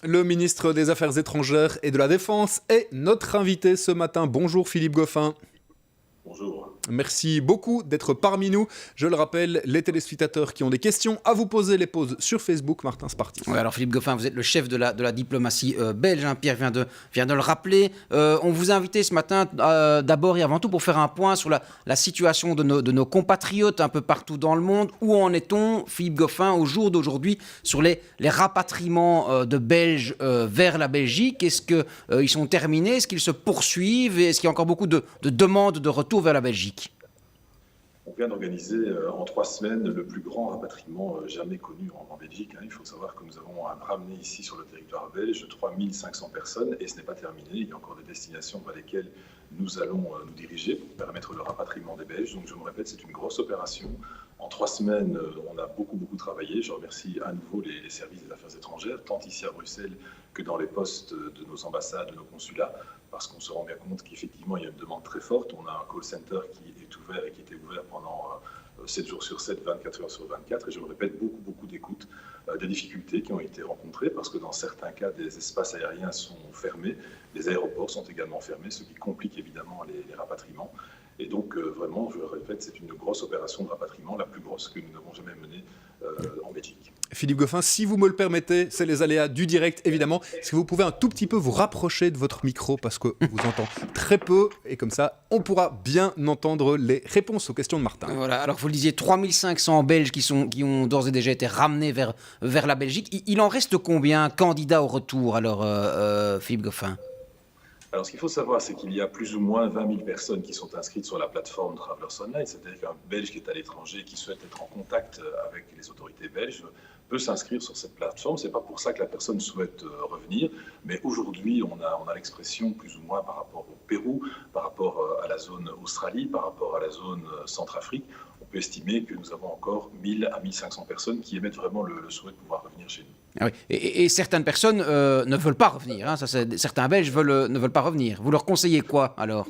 Le ministre des Affaires étrangères et de la Défense est notre invité ce matin. Bonjour Philippe Goffin. Bonjour. Merci beaucoup d'être parmi nous. Je le rappelle, les téléspectateurs qui ont des questions à vous poser les posent sur Facebook. Martin Sparty. Oui, alors Philippe Goffin, vous êtes le chef de la diplomatie belge. Hein, Pierre vient de le rappeler. On vous a invité ce matin d'abord et avant tout pour faire un point sur la situation de nos compatriotes un peu partout dans le monde. Où en est-on, Philippe Goffin, au jour d'aujourd'hui, sur les rapatriements de Belges vers la Belgique? Est-ce qu'ils sont terminés? Est-ce qu'ils se poursuivent? Est-ce qu'il y a encore beaucoup de demandes de retour vers la Belgique? On vient d'organiser en 3 semaines le plus grand rapatriement jamais connu en Belgique. Il faut savoir que nous avons ramené ici sur le territoire belge 3500 personnes et ce n'est pas terminé. Il y a encore des destinations vers lesquelles nous allons nous diriger pour permettre le rapatriement des Belges. Donc je me répète, c'est une grosse opération. En 3 semaines, on a beaucoup travaillé. Je remercie à nouveau les services des affaires étrangères, tant ici à Bruxelles que dans les postes de nos ambassades, de nos consulats, parce qu'on se rend bien compte qu'effectivement, il y a une demande très forte. On a un call center qui est ouvert et qui était ouvert pendant 7 jours sur 7, 24 heures sur 24. Et je me répète, beaucoup d'écoute, des difficultés qui ont été rencontrées, parce que dans certains cas, des espaces aériens sont fermés, les aéroports sont également fermés, ce qui complique évidemment les rapatriements. Et donc, vraiment, je le répète, c'est une grosse opération de rapatriement, la plus grosse que nous n'avons jamais menée en Belgique. Philippe Goffin, si vous me le permettez, c'est les aléas du direct, évidemment. Est-ce que vous pouvez un tout petit peu vous rapprocher de votre micro parce qu'on vous entend très peu et comme ça, on pourra bien entendre les réponses aux questions de Martin. Voilà, alors vous le disiez, 3500 Belges qui ont d'ores et déjà été ramenés vers la Belgique. Il en reste combien candidats au retour, alors, Philippe Goffin? Alors, ce qu'il faut savoir, c'est qu'il y a plus ou moins 20 000 personnes qui sont inscrites sur la plateforme Travelers Online, c'est-à-dire qu'un Belge qui est à l'étranger, qui souhaite être en contact avec les autorités belges, peut s'inscrire sur cette plateforme. Ce n'est pas pour ça que la personne souhaite revenir, mais aujourd'hui, on a l'expression plus ou moins par rapport au Pérou, par rapport à la zone Australie, par rapport à la zone Centrafrique. On peut estimer que nous avons encore 1000 à 1500 personnes qui émettent vraiment le souhait de pouvoir revenir chez nous. Ah oui. Et certaines personnes ne veulent pas revenir. Hein. Certains Belges ne veulent pas revenir. Vous leur conseillez quoi alors?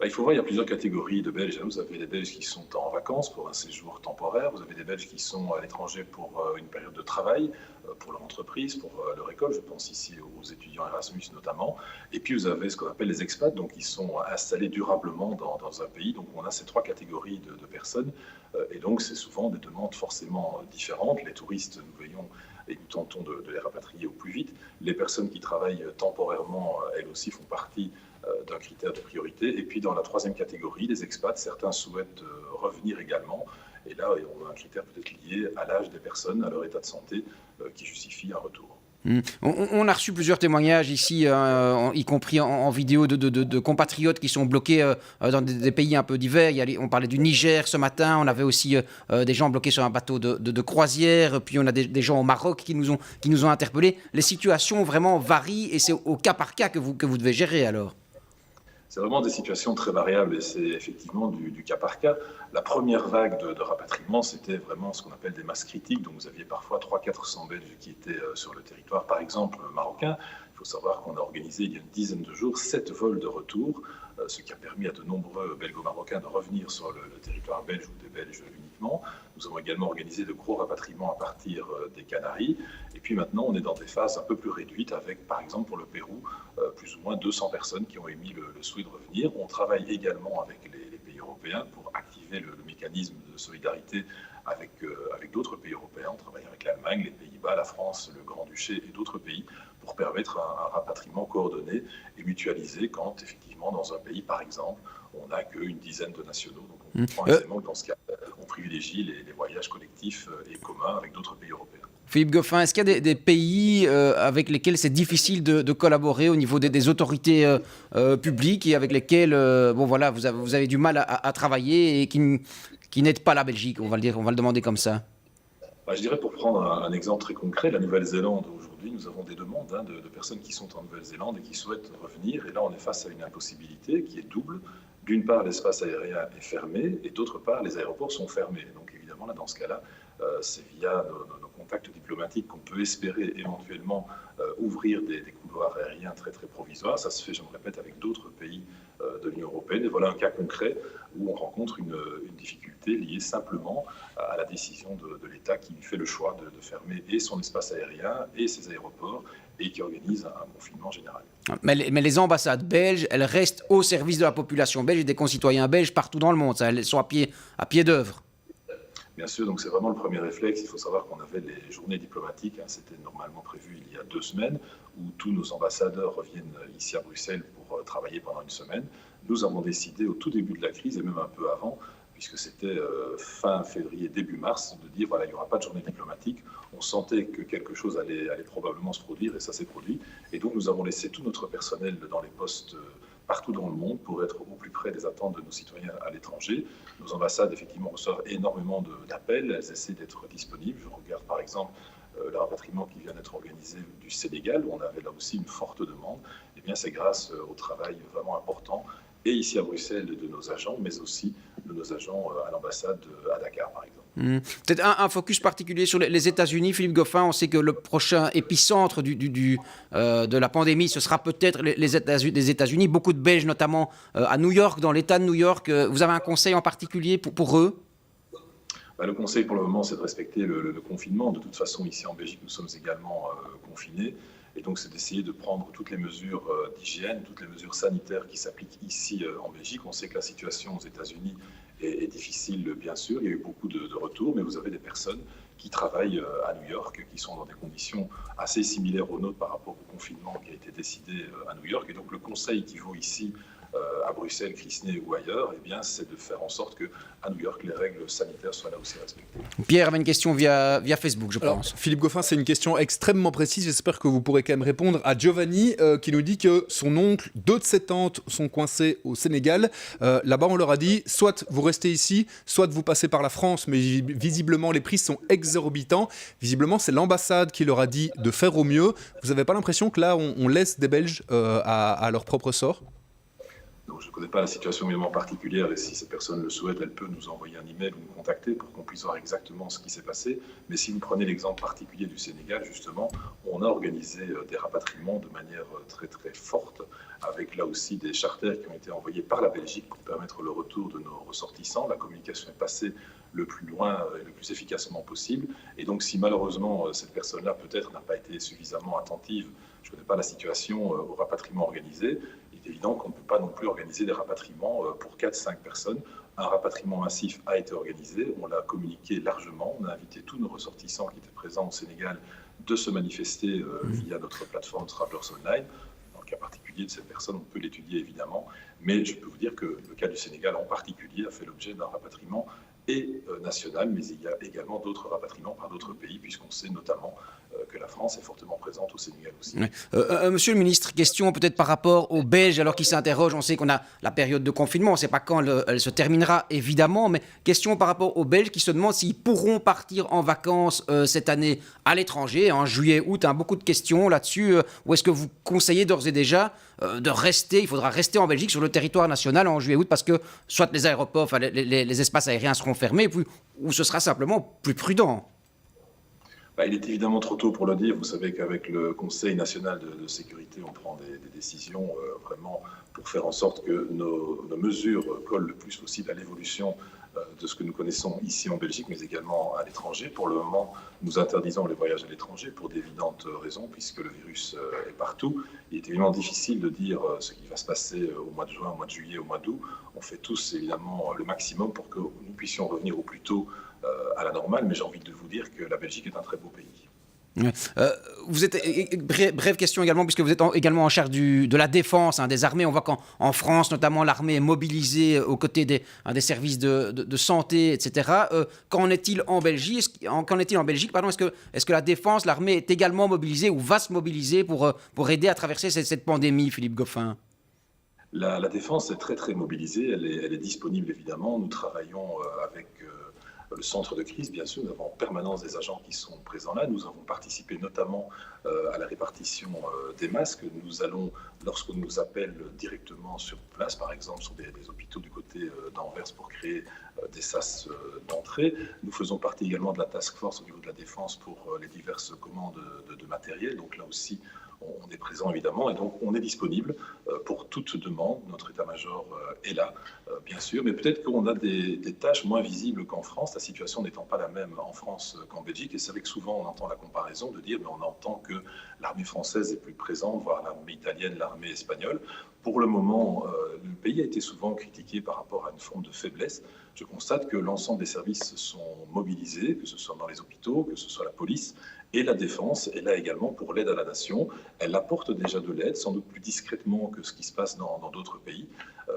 Il faut voir, il y a plusieurs catégories de Belges. Vous avez des Belges qui sont en vacances pour un séjour temporaire. Vous avez des Belges qui sont à l'étranger pour une période de travail, pour leur entreprise, pour leur école. Je pense ici aux étudiants Erasmus notamment. Et puis vous avez ce qu'on appelle les expats, donc ils sont installés durablement dans un pays. Donc on a ces 3 catégories de personnes. Et donc c'est souvent des demandes forcément différentes. Les touristes, nous veillons et nous tentons de les rapatrier au plus vite. Les personnes qui travaillent temporairement, elles aussi font partie d'un critère de priorité. Et puis dans la 3e catégorie, les expats, certains souhaitent revenir également. Et là, on a un critère peut-être lié à l'âge des personnes, à leur état de santé, qui justifie un retour. On a reçu plusieurs témoignages ici, y compris en vidéo, de compatriotes qui sont bloqués dans des pays un peu divers. On parlait du Niger ce matin, on avait aussi des gens bloqués sur un bateau de croisière, puis on a des gens au Maroc qui nous ont interpellés. Les situations vraiment varient et c'est au cas par cas que vous devez gérer alors. C'est vraiment des situations très variables et c'est effectivement du cas par cas. La première vague de rapatriement, c'était vraiment ce qu'on appelle des masses critiques. Donc vous aviez parfois 300-400 Belges qui étaient sur le territoire, par exemple marocain. Il faut savoir qu'on a organisé il y a une dizaine de jours 7 vols de retour, ce qui a permis à de nombreux Belgo-Marocains de revenir sur le territoire belge ou des Belges uniquement. Nous avons également organisé de gros rapatriements à partir des Canaries. Et puis maintenant, on est dans des phases un peu plus réduites avec, par exemple, pour le Pérou, plus ou moins 200 personnes qui ont émis le souhait de revenir. On travaille également avec les pays européens pour activer le mécanisme de solidarité avec d'autres pays européens. On travaille avec l'Allemagne, les Pays-Bas, la France, le Grand-Duché et d'autres pays pour permettre un rapatriement coordonné et mutualisé quand, effectivement, dans un pays, par exemple, on n'a qu'une dizaine de nationaux. Donc on comprend aisément que dans ce cas, on privilégie les voyages collectifs et communs avec d'autres pays européens. Philippe Goffin, est-ce qu'il y a des pays avec lesquels c'est difficile de collaborer au niveau des autorités publiques et avec lesquels vous avez du mal à travailler et qui n'aident pas la Belgique, on va le demander comme ça? Je dirais, pour prendre un exemple très concret, la Nouvelle-Zélande, aujourd'hui, nous avons des demandes de personnes qui sont en Nouvelle-Zélande et qui souhaitent revenir. Et là, on est face à une impossibilité qui est double. D'une part, l'espace aérien est fermé et d'autre part, les aéroports sont fermés. Donc évidemment, là, dans ce cas-là, c'est via nos contacts diplomatiques qu'on peut espérer éventuellement ouvrir des couloirs aériens très très provisoires. Ça se fait, je me répète, avec d'autres pays de l'Union européenne. Et voilà un cas concret où on rencontre une difficulté liée simplement à la décision de l'État qui fait le choix de fermer et son espace aérien et ses aéroports et qui organise un confinement général. Mais les ambassades belges, elles restent au service de la population belge et des concitoyens belges partout dans le monde. Elles sont à pied d'œuvre. Bien sûr, donc c'est vraiment le premier réflexe. Il faut savoir qu'on avait les journées diplomatiques, c'était normalement prévu il y a 2 semaines, où tous nos ambassadeurs reviennent ici à Bruxelles pour travailler pendant une semaine. Nous avons décidé au tout début de la crise, et même un peu avant, puisque c'était fin février, début mars, de dire voilà, il n'y aura pas de journée diplomatique. On sentait que quelque chose allait probablement se produire, et ça s'est produit. Et donc nous avons laissé tout notre personnel dans les postes partout dans le monde pour être au plus près des attentes de nos citoyens à l'étranger. Nos ambassades, effectivement, reçoivent énormément d'appels. Elles essaient d'être disponibles. Je regarde, par exemple, le rapatriement qui vient d'être organisé du Sénégal, où on avait là aussi une forte demande. Eh bien, c'est grâce au travail vraiment important, et ici à Bruxelles, de nos agents, mais aussi de nos agents à l'ambassade à Dakar, par exemple. Peut-être un focus particulier sur les États-Unis, Philippe Goffin. On sait que le prochain épicentre de la pandémie, ce sera peut-être les États-Unis. Beaucoup de Belges, notamment à New York, dans l'État de New York. Vous avez un conseil en particulier pour eux? Le conseil pour le moment, c'est de respecter le confinement. De toute façon, ici en Belgique, nous sommes également confinés. Et donc, c'est d'essayer de prendre toutes les mesures d'hygiène, toutes les mesures sanitaires qui s'appliquent ici en Belgique. On sait que la situation aux États-Unis est difficile, bien sûr. Il y a eu beaucoup de retours, mais vous avez des personnes qui travaillent à New York, qui sont dans des conditions assez similaires aux nôtres par rapport au confinement qui a été décidé à New York. Et donc, le conseil qui vaut ici à Bruxelles, Christney ou ailleurs, eh bien, c'est de faire en sorte qu'à New York, les règles sanitaires soient là aussi respectées. Pierre avait une question via Facebook, je pense. Alors, Philippe Goffin, c'est une question extrêmement précise. J'espère que vous pourrez quand même répondre à Giovanni, qui nous dit que son oncle, 2 de ses tantes sont coincés au Sénégal. Là-bas, on leur a dit, soit vous restez ici, soit vous passez par la France, mais visiblement, les prix sont exorbitants. Visiblement, c'est l'ambassade qui leur a dit de faire au mieux. Vous n'avez pas l'impression que là, on laisse des Belges à leur propre sort ? Donc, je ne connais pas la situation évidemment particulière, et si cette personne le souhaite, elle peut nous envoyer un email ou nous contacter pour qu'on puisse voir exactement ce qui s'est passé. Mais si vous prenez l'exemple particulier du Sénégal, justement, on a organisé des rapatriements de manière très très forte, avec là aussi des charters qui ont été envoyés par la Belgique pour permettre le retour de nos ressortissants. La communication est passée le plus loin et le plus efficacement possible. Et donc, si malheureusement cette personne-là peut-être n'a pas été suffisamment attentive, je ne connais pas la situation au rapatriement organisé, il est évident qu'on ne peut pas non plus organiser des rapatriements pour 4-5 personnes. Un rapatriement massif a été organisé, on l'a communiqué largement, on a invité tous nos ressortissants qui étaient présents au Sénégal de se manifester via notre plateforme Travelers Online. Dans le cas particulier de cette personne, on peut l'étudier évidemment, mais je peux vous dire que le cas du Sénégal en particulier a fait l'objet d'un rapatriement national, mais il y a également d'autres rapatriements par d'autres pays, puisqu'on sait notamment que la France est fortement présente au Sénégal aussi. Monsieur le ministre, question peut-être par rapport aux Belges, alors qu'ils s'interrogent. On sait qu'on a la période de confinement, on ne sait pas quand elle se terminera, évidemment, mais question par rapport aux Belges qui se demandent s'ils pourront partir en vacances cette année à l'étranger, en juillet, août. Beaucoup de questions là-dessus. Ou est-ce que vous conseillez d'ores et déjà de rester, il faudra rester en Belgique sur le territoire national en juillet, août, parce que soit les aéroports, enfin les espaces aériens seront fermés, ou ce sera simplement plus prudent? Il est évidemment trop tôt pour le dire. Vous savez qu'avec le Conseil national de sécurité, on prend des décisions vraiment pour faire en sorte que nos mesures collent le plus possible à l'évolution de ce que nous connaissons ici en Belgique, mais également à l'étranger. Pour le moment, nous interdisons les voyages à l'étranger pour d'évidentes raisons, puisque le virus est partout. Il est évidemment difficile de dire ce qui va se passer au mois de juin, au mois de juillet, au mois d'août. On fait tous évidemment le maximum pour que nous puissions revenir au plus tôt à la normale, mais j'ai envie de vous dire que la Belgique est un très beau pays. Vous êtes, brève question également, puisque vous êtes également en charge de la défense, des armées. On voit qu'en France, notamment, l'armée est mobilisée aux côtés des services de santé, etc. Qu'en est-il en Belgique? Est-ce que la défense, l'armée est également mobilisée ou va se mobiliser pour aider à traverser cette pandémie, Philippe Goffin? La défense est très très mobilisée, elle est disponible évidemment. Nous travaillons avec le centre de crise, bien sûr, nous avons en permanence des agents qui sont présents là. Nous avons participé notamment à la répartition des masques. Nous allons, lorsqu'on nous appelle directement sur place, par exemple sur des hôpitaux du côté d'Anvers pour créer des sas d'entrée, nous faisons partie également de la task force au niveau de la défense pour les diverses commandes de matériel. Donc là aussi, on est présent évidemment et donc on est disponible pour toute demande. Notre état-major est là, bien sûr, mais peut-être qu'on a des tâches moins visibles qu'en France, la situation n'étant pas la même en France qu'en Belgique. Et c'est vrai que souvent on entend la comparaison de dire, mais on entend que l'armée française est plus présente, voire l'armée italienne, l'armée espagnole. Pour le moment, le pays a été souvent critiqué par rapport à une forme de faiblesse. Je constate que l'ensemble des services sont mobilisés, que ce soit dans les hôpitaux, que ce soit la police, et la défense est là également pour l'aide à la nation. Elle apporte déjà de l'aide, sans doute plus discrètement que ce qui se passe dans d'autres pays,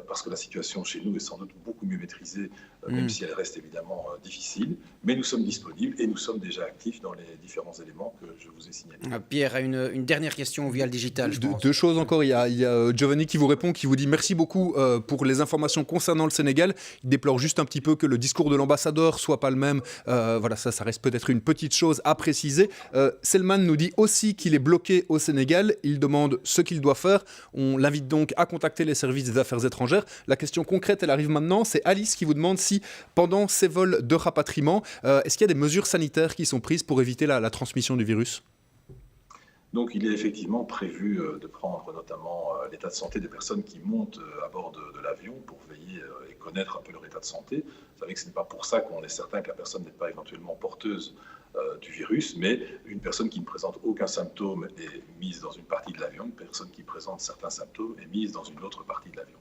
parce que la situation chez nous est sans doute beaucoup mieux maîtrisée, même si elle reste évidemment difficile. Mais nous sommes disponibles et nous sommes déjà actifs dans les différents éléments que je vous ai signalés. Pierre a une dernière question via le digital, je pense. Deux choses encore. Il y a Giovanni qui vous répond, qui vous dit merci beaucoup pour les informations concernant le Sénégal. Il déplore juste un petit peu que le discours de l'ambassadeur soit pas le même. Voilà, ça reste peut-être une petite chose à préciser. Selman nous dit aussi qu'il est bloqué au Sénégal. Il demande ce qu'il doit faire. On l'invite donc à contacter les services des affaires étrangères. La question concrète, elle arrive maintenant. C'est Alice qui vous demande si, pendant ces vols de rapatriement, est-ce qu'il y a des mesures sanitaires qui sont prises pour éviter la transmission du virus ? Donc il est effectivement prévu de prendre notamment l'état de santé des personnes qui montent à bord de l'avion pour veiller et connaître un peu leur état de santé. Vous savez que ce n'est pas pour ça qu'on est certain que la personne n'est pas éventuellement porteuse du virus, mais une personne qui ne présente aucun symptôme est mise dans une partie de l'avion, une personne qui présente certains symptômes est mise dans une autre partie de l'avion.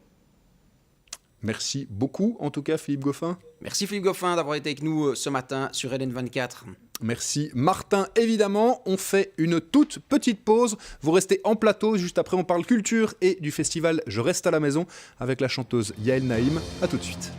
Merci beaucoup, en tout cas, Philippe Goffin. Merci Philippe Goffin d'avoir été avec nous ce matin sur LN24. Merci Martin, évidemment. On fait une toute petite pause. Vous restez en plateau. Juste après, on parle culture et du festival Je reste à la maison avec la chanteuse Yael Naïm. À tout de suite.